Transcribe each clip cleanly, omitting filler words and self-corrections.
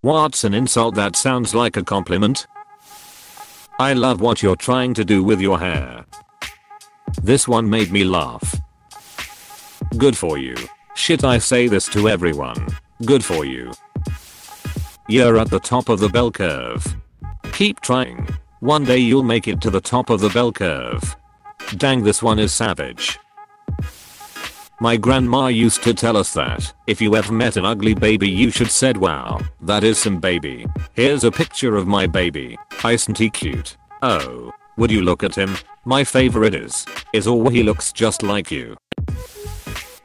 What's an insult that sounds like a compliment? I love what you're trying to do with your hair. This one made me laugh. Good for you. Shit, I say this to everyone. Good for you. You're at the top of the bell curve. Keep trying. One day you'll make it to the top of the bell curve. Dang, this one is savage. My grandma used to tell us that if you ever met an ugly baby you should said, wow, that is some baby. Here's a picture of my baby. Isn't he cute? Oh, would you look at him? My favorite is oh, he looks just like you.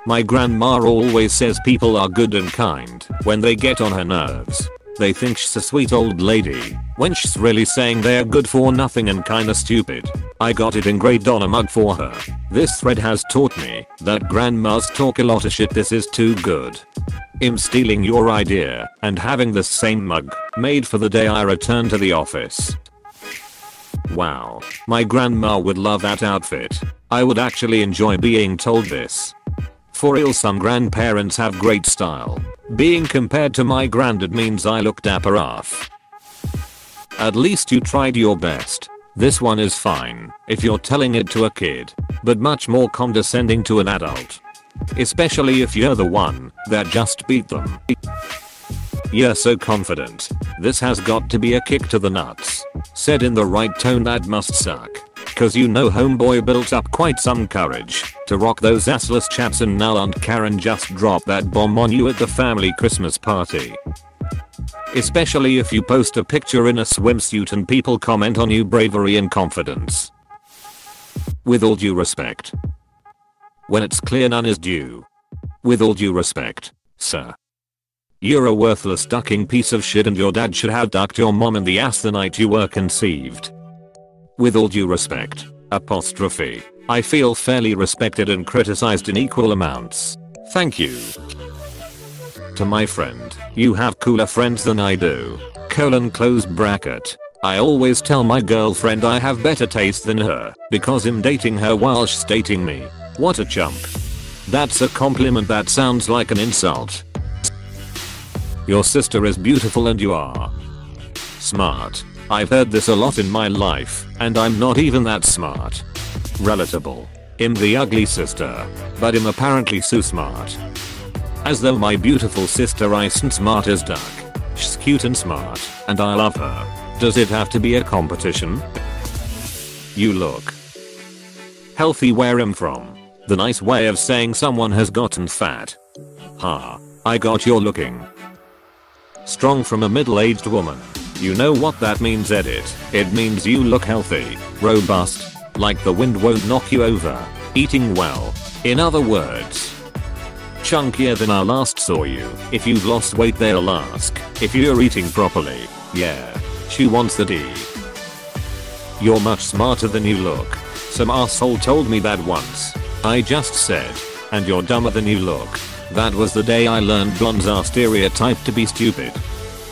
My grandma always says people are good and kind when they get on her nerves. They think she's a sweet old lady when she's really saying they're good for nothing and kinda stupid. I got it engraved on a mug for her. This thread has taught me that grandmas talk a lot of shit. This is too good. I'm stealing your idea and having the same mug made for the day I return to the office. Wow, my grandma would love that outfit. I would actually enjoy being told this. For real, some grandparents have great style. Being compared to my granddad means I look dapper AF. At least you tried your best. This one is fine if you're telling it to a kid, but much more condescending to an adult. Especially if you're the one that just beat them. You're so confident. This has got to be a kick to the nuts. Said in the right tone, that must suck. Cause you know homeboy built up quite some courage to rock those assless chaps, and now Aunt Karen just dropped that bomb on you at the family Christmas party. Especially if you post a picture in a swimsuit and people comment on you bravery and confidence. With all due respect. When it's clear none is due. With all due respect, sir. You're a worthless ducking piece of shit, and your dad should have ducked your mom in the ass the night you were conceived. With all due respect, apostrophe. I feel fairly respected and criticized in equal amounts. Thank you. To my friend, you have cooler friends than I do. Close bracket. I always tell my girlfriend I have better taste than her because I'm dating her while she's dating me. What a chump. That's a compliment that sounds like an insult. Your sister is beautiful and you are smart. I've heard this a lot in my life, and I'm not even that smart. Relatable. I'm the ugly sister, but I'm apparently so smart. As though my beautiful sister isn't smart as duck. She's cute and smart, and I love her. Does it have to be a competition? You look healthy where I'm from. The nice way of saying someone has gotten fat. Ha, I got you're looking strong from a middle-aged woman. You know what that means, Edit? It means you look healthy, robust, like the wind won't knock you over, eating well. In other words, chunkier than I last saw you. If you've lost weight they'll ask if you're eating properly. Yeah, she wants the D. You're much smarter than you look. Some asshole told me that once. I just said, and you're dumber than you look. That was the day I learned blondes are stereotyped to be stupid.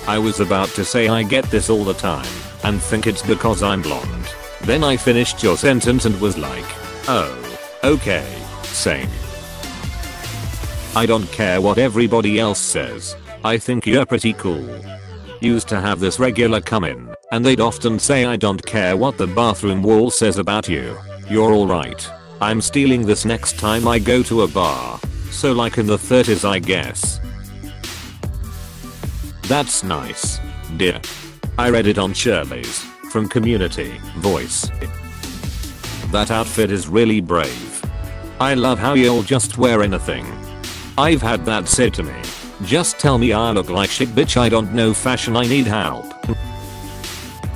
I was about to say I get this all the time and think it's because I'm blonde. Then I finished your sentence and was like, oh, okay, same. I don't care what everybody else says. I think you're pretty cool. Used to have this regular come in, and they'd often say I don't care what the bathroom wall says about you. You're alright. I'm stealing this next time I go to a bar. So like in the 30s I guess. That's nice, dear. I read it on Shirley's, from Community Voice. That outfit is really brave. I love how you'll just wear anything. I've had that said to me. Just tell me I look like shit, bitch, I don't know fashion, I need help.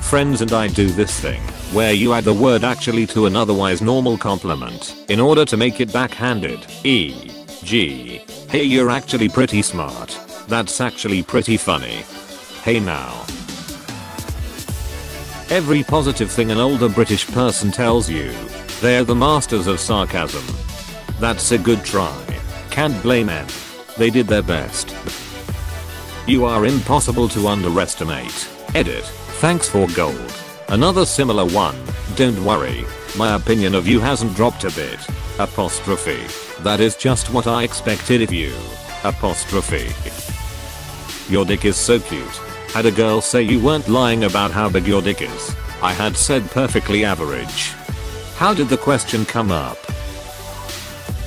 Friends and I do this thing, where you add the word actually to an otherwise normal compliment, in order to make it backhanded, e.g. hey, you're actually pretty smart. That's actually pretty funny. Hey now. Every positive thing an older British person tells you, they're the masters of sarcasm. That's a good try. Can't blame them. They did their best. You are impossible to underestimate. Edit. Thanks for gold. Another similar one. Don't worry. My opinion of you hasn't dropped a bit. Apostrophe. That is just what I expected of you. Apostrophe. Your dick is so cute. Had a girl say you weren't lying about how big your dick is. I had said perfectly average. How did the question come up?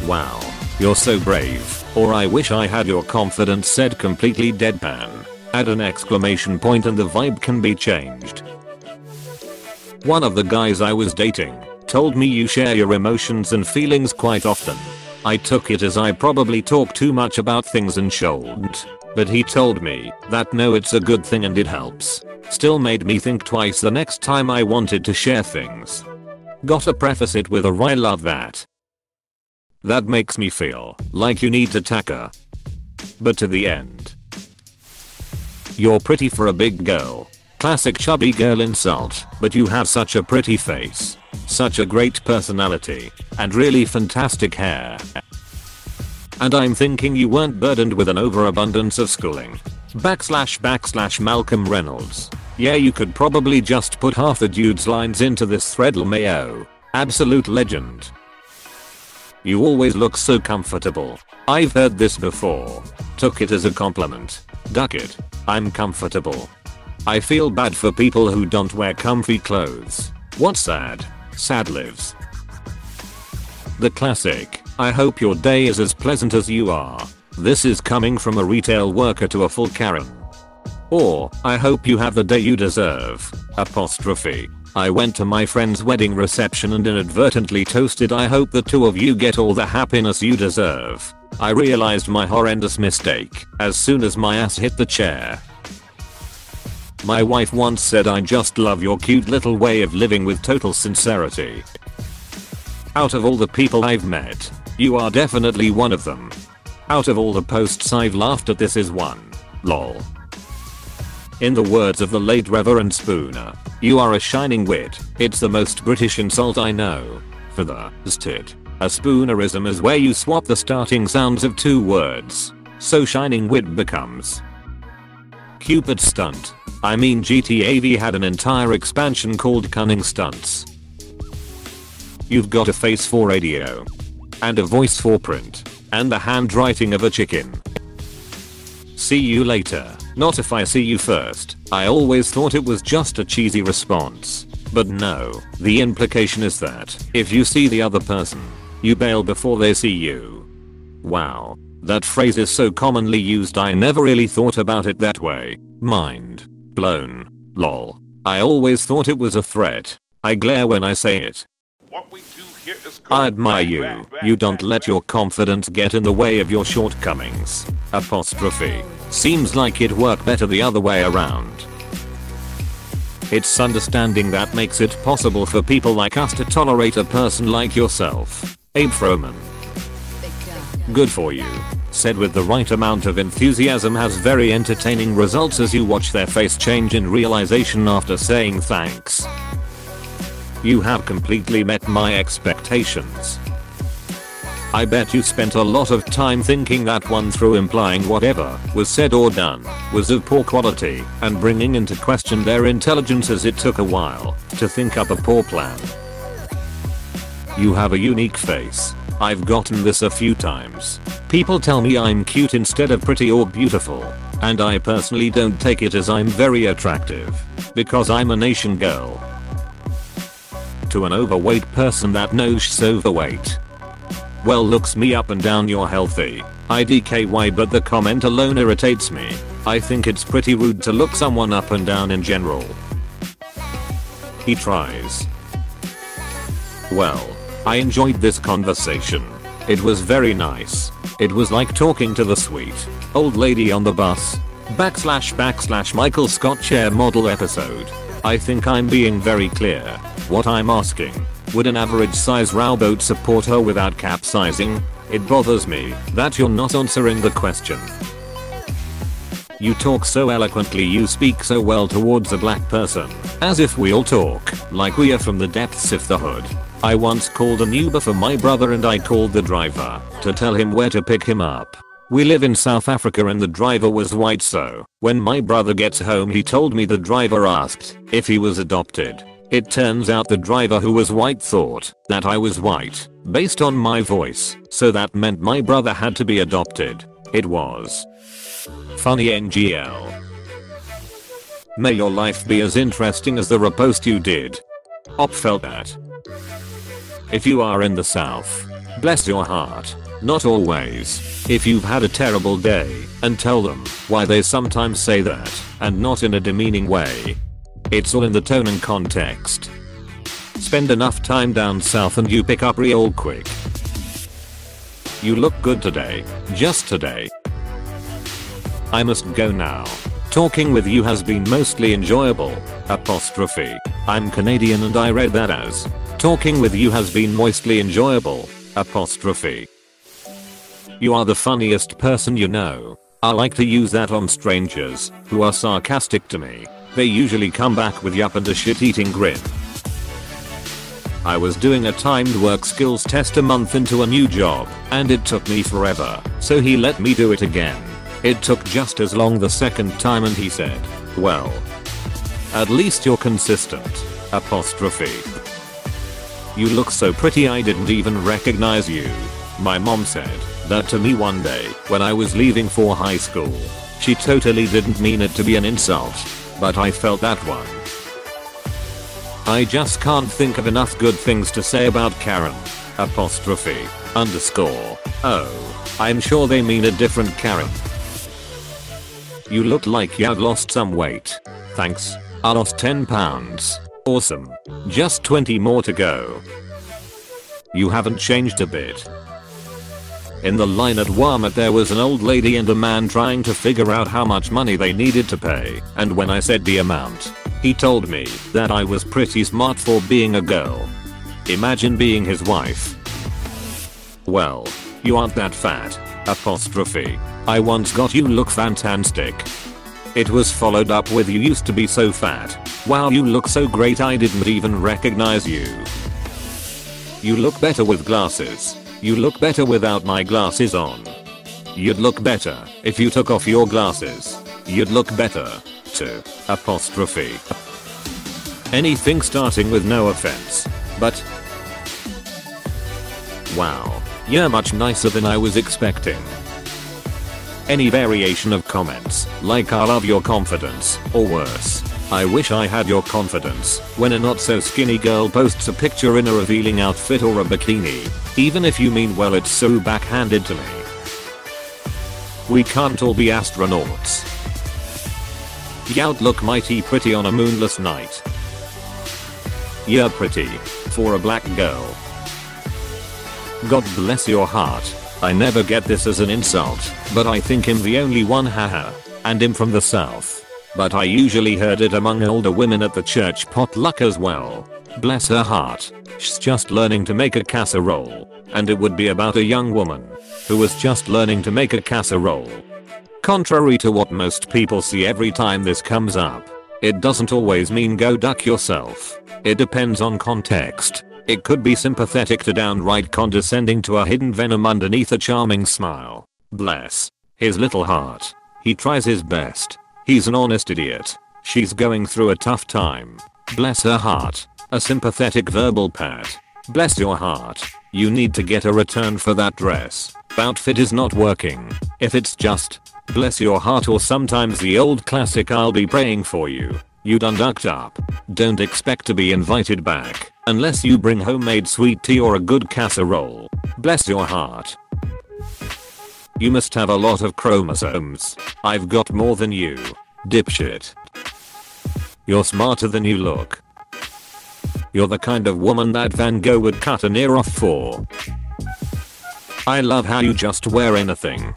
Wow, you're so brave. Or I wish I had your confidence, said completely deadpan. Add an exclamation point and the vibe can be changed. One of the guys I was dating told me you share your emotions and feelings quite often. I took it as I probably talk too much about things and shouldn't. But he told me that no, it's a good thing and it helps. Still made me think twice the next time I wanted to share things. Gotta preface it with I love that. That makes me feel like you need to tacker. But to the end. You're pretty for a big girl. Classic chubby girl insult, but you have such a pretty face. Such a great personality. And really fantastic hair. And I'm thinking you weren't burdened with an overabundance of schooling. / Malcolm Reynolds. Yeah, you could probably just put half the dude's lines into this thread. LMAO. Absolute legend. You always look so comfortable. I've heard this before. Took it as a compliment. Duck it. I'm comfortable. I feel bad for people who don't wear comfy clothes. What's sad? Sad lives. The classic. I hope your day is as pleasant as you are. This is coming from a retail worker to a full Karen. Or, I hope you have the day you deserve. Apostrophe. I went to my friend's wedding reception and inadvertently toasted I hope the two of you get all the happiness you deserve. I realized my horrendous mistake as soon as my ass hit the chair. My wife once said I just love your cute little way of living with total sincerity. Out of all the people I've met, you are definitely one of them. Out of all the posts I've laughed at, this is one. Lol. In the words of the late Reverend Spooner, you are a shining wit. It's the most British insult I know. For the stit. A spoonerism is where you swap the starting sounds of two words. So shining wit becomes Cupid stunt. I mean GTA V had an entire expansion called Cunning Stunts. You've got a face for radio. And a voice for print. And the handwriting of a chicken. See you later. Not if I see you first. I always thought it was just a cheesy response. But no, the implication is that if you see the other person, you bail before they see you. Wow. That phrase is so commonly used I never really thought about it that way. Mind blown. Lol. I always thought it was a threat. I glare when I say it. What we do here is I admire you. You don't let your confidence get in the way of your shortcomings. Apostrophe. Seems like it'd work better the other way around. It's understanding that makes it possible for people like us to tolerate a person like yourself. Abe Froman. Good for you. Said with the right amount of enthusiasm, has very entertaining results as you watch their face change in realization after saying thanks. You have completely met my expectations. I bet you spent a lot of time thinking that one through, implying whatever was said or done was of poor quality and bringing into question their intelligence as it took a while to think up a poor plan. You have a unique face. I've gotten this a few times. People tell me I'm cute instead of pretty or beautiful, and I personally don't take it as I'm very attractive, because I'm a nation girl. To an overweight person that knows she's overweight. Well, looks me up and down, you're healthy. IDKY, but the comment alone irritates me. I think it's pretty rude to look someone up and down in general. He tries. Well, I enjoyed this conversation. It was very nice. It was like talking to the sweet old lady on the bus. / Michael Scott chair model episode. I think I'm being very clear. What I'm asking, would an average size rowboat support her without capsizing? It bothers me that you're not answering the question. You talk so eloquently, you speak so well towards a black person, as if we all talk like we are from the depths of the hood. I once called an Uber for my brother and I called the driver to tell him where to pick him up. We live in South Africa and the driver was white, so when my brother gets home he told me the driver asked if he was adopted. It turns out the driver, who was white, thought that I was white based on my voice, so that meant my brother had to be adopted. It was funny NGL. May your life be as interesting as the repost you did. Op felt that. If you are in the South, bless your heart. Not always. If you've had a terrible day, and tell them why they sometimes say that, and not in a demeaning way. It's all in the tone and context. Spend enough time down south and you pick up real quick. You look good today, just today. I must go now. Talking with you has been mostly enjoyable. Apostrophe. I'm Canadian and I read that as talking with you has been mostly enjoyable. Apostrophe. You are the funniest person you know. I like to use that on strangers who are sarcastic to me. They usually come back with yup and a shit-eating grin. I was doing a timed work skills test a month into a new job, and it took me forever, so he let me do it again. It took just as long the second time and he said, well, at least you're consistent. Apostrophe. You look so pretty I didn't even recognize you. My mom said that to me one day when I was leaving for high school. She totally didn't mean it to be an insult, but I felt that one. I just can't think of enough good things to say about Karen. Apostrophe. Underscore. Oh, I'm sure they mean a different Karen. You look like you'd lost some weight. Thanks. I lost 10 pounds. Awesome. Just 20 more to go. You haven't changed a bit. In the line at Walmart there was an old lady and a man trying to figure out how much money they needed to pay, and when I said the amount, he told me that I was pretty smart for being a girl. Imagine being his wife. Well, you aren't that fat. Apostrophe. I once got you look fantastic. It was followed up with you used to be so fat. Wow, you look so great I didn't even recognize you. You look better with glasses. You look better without my glasses on. You'd look better if you took off your glasses. You'd look better too. Apostrophe. Anything starting with no offense, but wow, you're much nicer than I was expecting. Any variation of comments, like I love your confidence, or worse, I wish I had your confidence, when a not so skinny girl posts a picture in a revealing outfit or a bikini, even if you mean well it's so backhanded to me. We can't all be astronauts. You'd look mighty pretty on a moonless night. You're pretty, for a black girl. God bless your heart. I never get this as an insult, but I think I'm the only one haha, and I'm from the south. But I usually heard it among older women at the church potluck as well. Bless her heart. She's just learning to make a casserole, and it would be about a young woman who was just learning to make a casserole. Contrary to what most people see every time this comes up, it doesn't always mean go duck yourself. It depends on context. It could be sympathetic to downright condescending to a hidden venom underneath a charming smile. Bless his little heart. He tries his best. He's an honest idiot. She's going through a tough time. Bless her heart. A sympathetic verbal pat. Bless your heart. You need to get a return for that dress. Outfit is not working. If it's just bless your heart or sometimes the old classic I'll be praying for you, you done ducked up. Don't expect to be invited back unless you bring homemade sweet tea or a good casserole. Bless your heart. You must have a lot of chromosomes. I've got more than you. Dipshit. You're smarter than you look. You're the kind of woman that Van Gogh would cut an ear off for. I love how you just wear anything.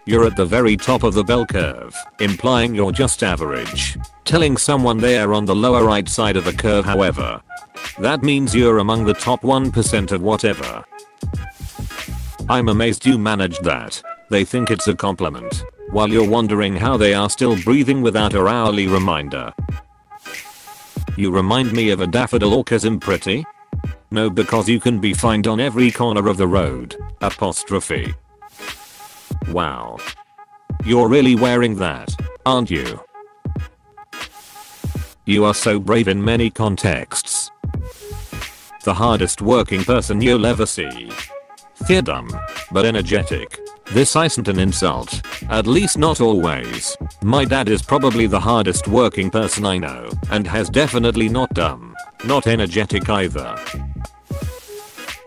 You're at the very top of the bell curve, implying you're just average. Telling someone they're on the lower right side of the curve, however, that means you're among the top 1% of whatever. I'm amazed you managed that. They think it's a compliment, while you're wondering how they are still breathing without a hourly reminder. You remind me of a daffodil or 'cause I'm pretty? No, because you can be found on every corner of the road. Apostrophe. Wow. You're really wearing that, aren't you? You are so brave in many contexts. The hardest working person you'll ever see. You're dumb, but energetic. This isn't an insult. At least not always. My dad is probably the hardest working person I know, and has definitely not dumb. Not energetic either.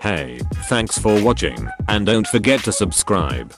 Hey, thanks for watching, and don't forget to subscribe.